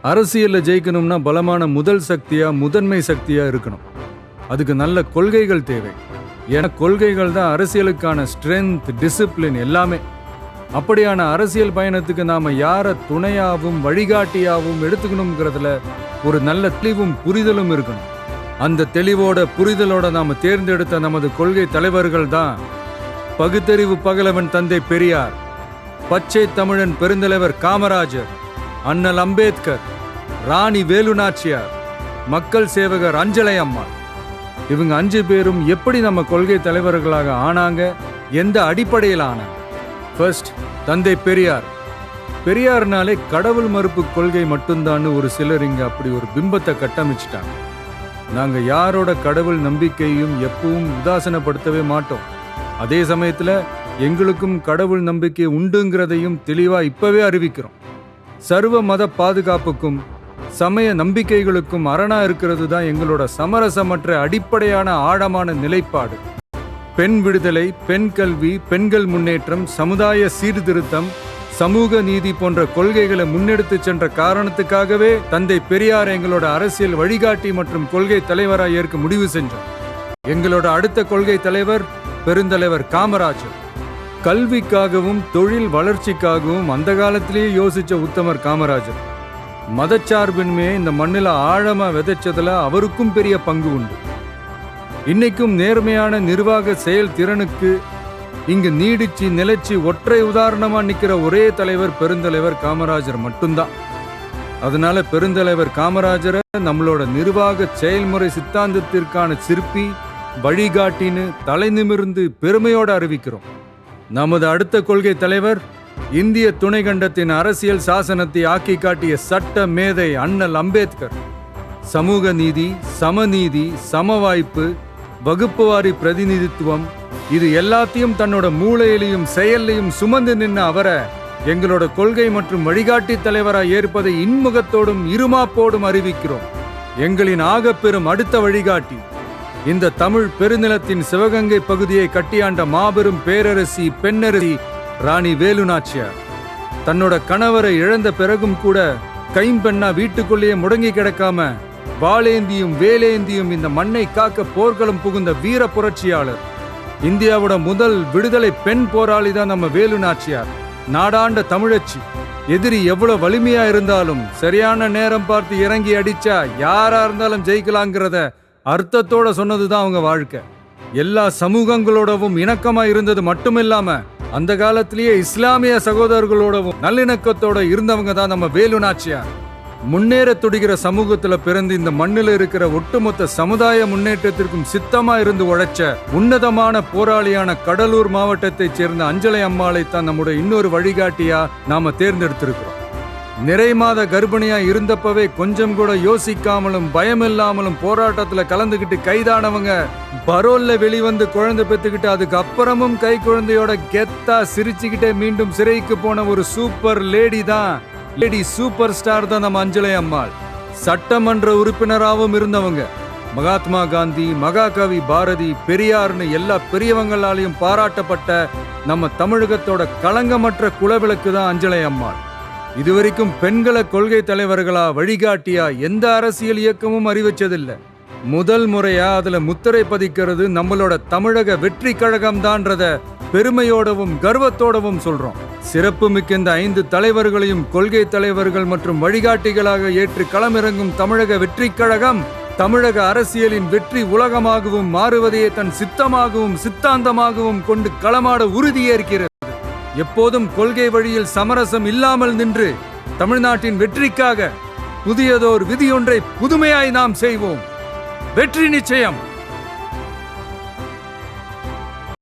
அரசியல்ல ஜெயிக்கணும்னா பலமான முதல் சக்தியா முதன்மை சக்தியா இருக்கணும். அதுக்கு நல்ல கொள்கைகள் தேவை. ஏன்னா கொள்கைகள் தான் அரசியலுக்கான ஸ்ட்ரென்த், டிசிப்ளின் எல்லாமே. அப்படியான அரசியல் பயணத்துக்கு நாம யாரை துணையாவும் வழிகாட்டியாவும் எடுத்துக்கணுங்கிறதுல ஒரு நல்ல தெளிவும் புரிதலும் இருக்கணும். அந்த தெளிவோட புரிதலோட நாம தேர்ந்தெடுத்த நமது கொள்கை தலைவர்கள் தான் பகுத்தறிவு பகலவன் தந்தை பெரியார், பச்சை தமிழன் பெருந்தலைவர் காமராஜர், அண்ணல் அம்பேத்கர், ராணி வேலு நாச்சியார், மக்கள் சேவகர் அஞ்சலை அம்மாள். இவங்க 5 பேரும் எப்படி நம்ம கொள்கை தலைவர்களாக ஆனாங்க, எந்த அடிப்படையில் ஆனாங்க? ஃபர்ஸ்ட், தந்தை பெரியார். பெரியார்னாலே கடவுள் மறுப்பு கொள்கை மட்டும்தான் ஒரு சிலர் இங்க அப்படி ஒரு பிம்பத்தை கட்டமைச்சிட்டாங்க. நாங்க யாரோட கடவுள் நம்பிக்கையும் எப்பவும் உதாசனப்படுத்தவே மாட்டோம். அதே சமயத்துல எங்களுக்கும் கடவுள் நம்பிக்கை உண்டுங்கிறதையும் தெளிவா இப்பவே அறிவிக்கிறோம். சர்வ மத பாதுகாப்புக்கும் சமய நம்பிக்கைகளுக்கும் அரணா இருக்கிறது தான் எங்களோட சமரசமற்ற அடிப்படையான ஆழமான நிலைப்பாடு. பெண் விடுதலை, பெண் கல்வி, பெண்கள் முன்னேற்றம், சமுதாய சீர்திருத்தம், சமூக நீதி போன்ற கொள்கைகளை முன்னெடுத்து சென்ற காரணத்துக்காகவே தந்தை பெரியார் எங்களோட அரசியல் வழிகாட்டி மற்றும் கொள்கை தலைவராக ஏற்க முடிவு செஞ்சோம். எங்களோட அடுத்த கொள்கை தலைவர் பெருந்தலைவர் காமராஜர். கல்விக்காகவும் தொழில் வளர்ச்சிக்காகவும் அந்த காலத்திலேயே யோசிச்ச உத்தமர் காமராஜர். மதச்சார்பின்மையை இந்த மண்ணில் ஆழமா விதைச்சதுல அவருக்கும் பெரிய பங்கு உண்டு. இன்னைக்கும் நேர்மையான நிர்வாக செயல் திறனுக்கு இங்கு நீடிச்சு நிலைச்சு ஒற்றை உதாரணமா நிக்கிற ஒரே தலைவர் பெருந்தலைவர் காமராஜர் மட்டும்தான். அதனால பெருந்தலைவர் காமராஜரை நம்மளோட நிர்வாக செயல்முறை சித்தாந்தத்திற்கான சிற்பி, வழிகாட்டின்னு தலை நிமிர்ந்து பெருமையோடு அறிவிக்கிறோம். நமது அடுத்த கொள்கை தலைவர் இந்திய துணைக்கண்டத்தின் அரசியல் சாசனத்தை ஆக்கி காட்டிய சட்ட மேதை அண்ணல் அம்பேத்கர். சமூக நீதி, சமநீதி, சமவாய்ப்பு, வகுப்புவாரி பிரதிநிதித்துவம், இது எல்லாத்தையும் தன்னோட மூளையிலையும் செயல்லையும் சுமந்து நின்ன அவரை எங்களோட கொள்கை மற்றும் வழிகாட்டி தலைவராக ஏற்பதை இன்முகத்தோடும் இருமாப்போடும் அறிவிக்கிறோம். எங்களின் ஆகப்பெரும் அடுத்த வழிகாட்டி இந்த தமிழ் பெருநிலத்தின் சிவகங்கை பகுதியை கட்டியாண்ட மாபெரும் பேரரசி, பெண்ணரசி ராணி வேலு நாச்சியார். தன்னோட கணவரை இழந்த பிறகும் கூட கைம்பெண்ணா வீட்டுக்குள்ளேயே முடங்கி கிடக்காம வாளேந்தியும் வேலேந்தியும் இந்த மண்ணை காக்க போர்க்களம் புகுந்த வீர புரட்சியாளர். இந்தியாவோட முதல் விடுதலை பெண் போராளி தான் நம்ம வேலு நாச்சியார். நாடாண்ட தமிழச்சி. எதிரி எவ்வளவு வலிமையா இருந்தாலும் சரியான நேரம் பார்த்து இறங்கி அடிச்சா யாரா இருந்தாலும் ஜெயிக்கலாங்கிறத அர்த்தத்தோட சொன்னதுதான் அவங்க வாழ்க்கை. எல்லா சமூகங்களோடவும் இணக்கமா இருந்தது மட்டுமில்லாம அந்த காலத்திலேயே இஸ்லாமிய சகோதரர்களோடவும் நல்லிணக்கத்தோட இருந்தவங்க தான் நம்ம வேலு நாச்சியார். முன்னேற துடிக்கிற சமூகத்துல பிறந்து இந்த மண்ணில் இருக்கிற ஒட்டுமொத்த சமுதாய முன்னேற்றத்திற்கும் சித்தமா இருந்து உழைச்ச உன்னதமான போராளியான கடலூர் மாவட்டத்தைச் சேர்ந்த அஞ்சலை அம்மாளை தான் நம்முடைய இன்னொரு வழிகாட்டியா நாம தேர்ந்தெடுத்திருக்கிறோம். நிறை மாத கர்ப்பிணியா இருந்தப்பவே கொஞ்சம் கூட யோசிக்காமலும் பயமில்லாமலும் போராட்டத்துல கலந்துகிட்டு கைதானவங்க பரோல்ல வெளிவந்து குழந்தை பெத்துக்கிட்டு அதுக்கு அப்புறமும் கை குழந்தையோட கெத்தா சிரிச்சுக்கிட்டே மீண்டும் சிறைக்கு போன ஒரு சூப்பர் லேடி தான், லேடி சூப்பர் ஸ்டார் தான் நம்ம அஞ்சலை அம்மாள். சட்டமன்ற உறுப்பினராகவும் இருந்தவங்க. மகாத்மா காந்தி, மகாகவி பாரதி, பெரியார்னு எல்லா பெரியவங்களாலையும் பாராட்டப்பட்ட நம்ம தமிழகத்தோட களங்கமற்ற குலவிளக்கு தான் அஞ்சலை அம்மாள். இதுவரைக்கும் பெண்களை கொள்கை தலைவர்களா வழிகாட்டியா எந்த அரசியல் இயக்கமும் அறிவிச்சதில்லை. முதல் முறையா அதுல முத்திரை பதிக்கிறது நம்மளோட தமிழக வெற்றி கழகம் தான்றத பெருமையோடவும் கர்வத்தோடவும் சொல்றோம். சிறப்பு மிக்க இந்த 5 தலைவர்களையும் கொள்கை தலைவர்கள் மற்றும் வழிகாட்டிகளாக ஏற்று களமிறங்கும் தமிழக வெற்றி கழகம் தமிழக அரசியலின் வெற்றி உலகமாகவும் மாறுவதையே தன் சித்தமாகவும் சித்தாந்தமாகவும் கொண்டு களமாட உறுதியேற்கிறது. எப்போதும் கொள்கை வழியில் சமரசம் இல்லாமல் நின்று தமிழ்நாட்டின் வெற்றிக்காக புதியதோர் விதியொன்றை புதுமையாய் நாம் செய்வோம். வெற்றி நிச்சயம்.